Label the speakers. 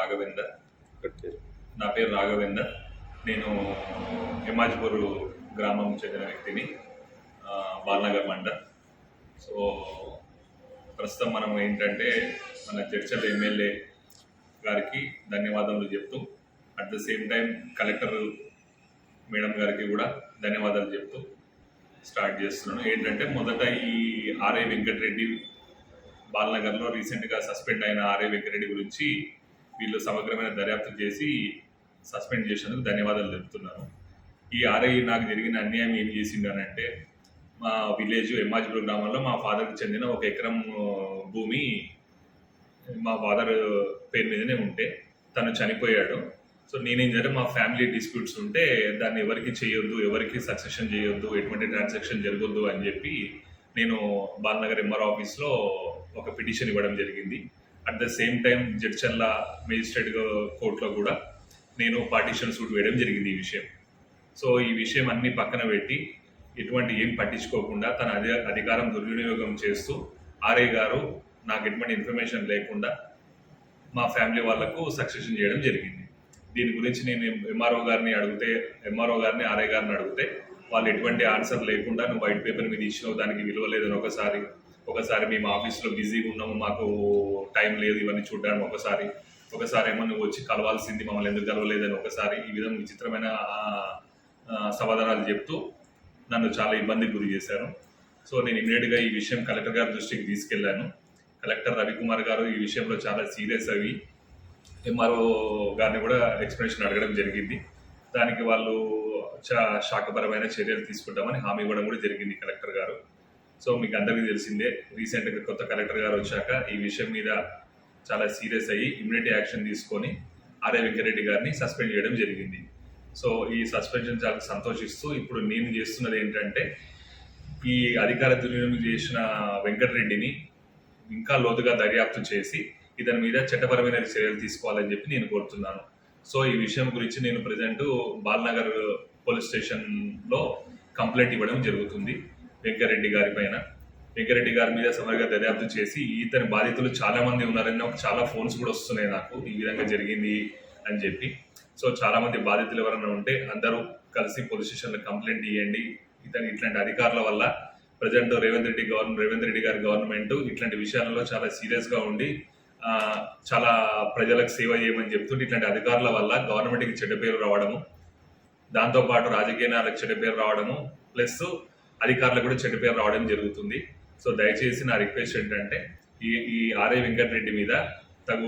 Speaker 1: రాఘవేందర్. నా పేరు రాఘవేందర్. నేను హిమాజ్పూర్ గ్రామం చెందిన వ్యక్తిని, బాల్నగర్ మండల్. సో ప్రస్తుతం మనం ఏంటంటే మన చర్చల ఎమ్మెల్యే గారికి ధన్యవాదాలు చెప్తూ, at the same time collector madam గారికి కూడా ధన్యవాదాలు చెప్తూ స్టార్ట్ చేస్తున్నాను. ఏంటంటే మొదట ఈ ఆర్ఐ వెంకటరెడ్డి బాల్నగర్లో రీసెంట్గా సస్పెండ్ అయిన ఆర్ఐ వెంకటరెడ్డి గురించి వీళ్ళు సమగ్రమైన దర్యాప్తు చేసి సస్పెండ్ చేసినందుకు ధన్యవాదాలు తెలుపుతున్నాను. ఈ ఆర్ఐ నాకు జరిగిన అన్యాయం ఏం చేసిండనంటే, మా విలేజ్ ఎమ్మాజిపూర్ గ్రామంలో మా ఫాదర్కి చెందిన 1 ఎకరం భూమి మా ఫాదర్ పేరు మీదనే ఉంటే తను చనిపోయాడు. సో నేనేం చేయాలి, మా ఫ్యామిలీ డిస్ప్యూట్స్ ఉంటే దాన్ని ఎవరికి చేయొద్దు, ఎవరికి సక్సెషన్ చేయొద్దు, ఎటువంటి ట్రాన్సాక్షన్ జరగొద్దు అని చెప్పి నేను బాల్నగర్ ఎంఆర్ ఆఫీస్లో ఒక పిటిషన్ ఇవ్వడం జరిగింది. At the same time Jadcherla magistrate కోర్టులో కూడా నేను పార్టిషన్ సూట్ వేయడం జరిగింది ఈ విషయం. సో ఈ విషయం అన్ని పక్కన పెట్టి ఎటువంటి ఏం పట్టించుకోకుండా తన అధికారం దుర్వినియోగం చేస్తూ ఆర్ఐ గారు నాకు ఎటువంటి ఇన్ఫర్మేషన్ లేకుండా మా ఫ్యామిలీ వాళ్లకు సక్సెషన్ చేయడం జరిగింది. దీని గురించి నేను ఎంఆర్ఓ గారిని ఆర్ఐ గారిని అడిగితే వాళ్ళు ఎటువంటి ఆన్సర్ లేకుండా, నువ్వు వైట్ పేపర్ మీద ఇచ్చినావు, దానికి విలువ లేదని ఒకసారి మేము ఆఫీస్లో బిజీగా ఉన్నాము, మాకు టైం లేదు ఇవన్నీ చూడడానికి, ఒకసారి ఏమో నువ్వు వచ్చి కలవాల్సింది, మమ్మల్ని ఎందుకు కలవలేదని ఒకసారి ఈ విధంగా విచిత్రమైన సమాధానాలు చెప్తూ నన్ను చాలా ఇబ్బందికి గురి చేశారు. సో నేను ఇమీడియట్గా ఈ విషయం కలెక్టర్ గారి దృష్టికి తీసుకెళ్లాను. కలెక్టర్ రవికుమార్ గారు ఈ విషయంలో చాలా సీరియస్ అవి ఎంఆర్ఓ గారిని కూడా ఎక్స్ప్లెనేషన్ అడగడం జరిగింది. దానికి వాళ్ళు శాఖపరమైన చర్యలు తీసుకుంటామని హామీ ఇవ్వడం కూడా జరిగింది కలెక్టర్ గారు. సో మీకు అందరికీ తెలిసిందే, రీసెంట్గా కొత్త కలెక్టర్ గారు వచ్చాక ఈ విషయం మీద చాలా సీరియస్ అయ్యి ఇమ్మీడియట్ యాక్షన్ తీసుకొని ఆర్ఐ వెంకటరెడ్డి గారిని సస్పెండ్ చేయడం జరిగింది. సో ఈ సస్పెన్షన్ చాలా సంతోషిస్తూ ఇప్పుడు నేను చేస్తున్నది ఏంటంటే, ఈ అధికార దుర్వినియోగం చేసిన వెంకటరెడ్డిని ఇంకా లోతుగా దర్యాప్తు చేసి ఇతని మీద చట్టపరమైన చర్యలు తీసుకోవాలని చెప్పి నేను కోరుతున్నాను. సో ఈ విషయం గురించి నేను ప్రజెంట్ బాల్నగర్ పోలీస్ స్టేషన్లో కంప్లైంట్ ఇవ్వడం జరుగుతుంది వెంకటరెడ్డి గారి పైన. వెంకటరెడ్డి గారి మీద సమగ్ర దర్యాప్తు చేసి ఇతని బాధితులు చాలా మంది ఉన్నారని చాలా ఫోన్స్ కూడా వస్తున్నాయి నాకు, ఈ విధంగా జరిగింది అని చెప్పి. సో చాలా మంది బాధితులు ఎవరైనా ఉంటే అందరూ కలిసి పోలీస్ స్టేషన్లో కంప్లైంట్ ఇవ్వండి. ఇట్లాంటి అధికారుల వల్ల ప్రజెంట్ రేవంత్ రెడ్డి గారి గవర్నమెంట్ ఇట్లాంటి విషయాలలో చాలా సీరియస్గా ఉండి చాలా ప్రజలకు సేవ చేయమని చెప్తుంటే, ఇట్లాంటి అధికారుల వల్ల గవర్నమెంట్కి చెడ్డ పేరు రావడము, దాంతోపాటు రాజకీయ నాయకులకు చెడ్డ పేరు రావడము, ప్లస్ అధికారులకు కూడా చెడ్డ పేరు రావడం జరుగుతుంది. సో దయచేసి నా రిక్వెస్ట్ ఏంటంటే, ఈ ఆర్ఐ వెంకటరెడ్డి మీద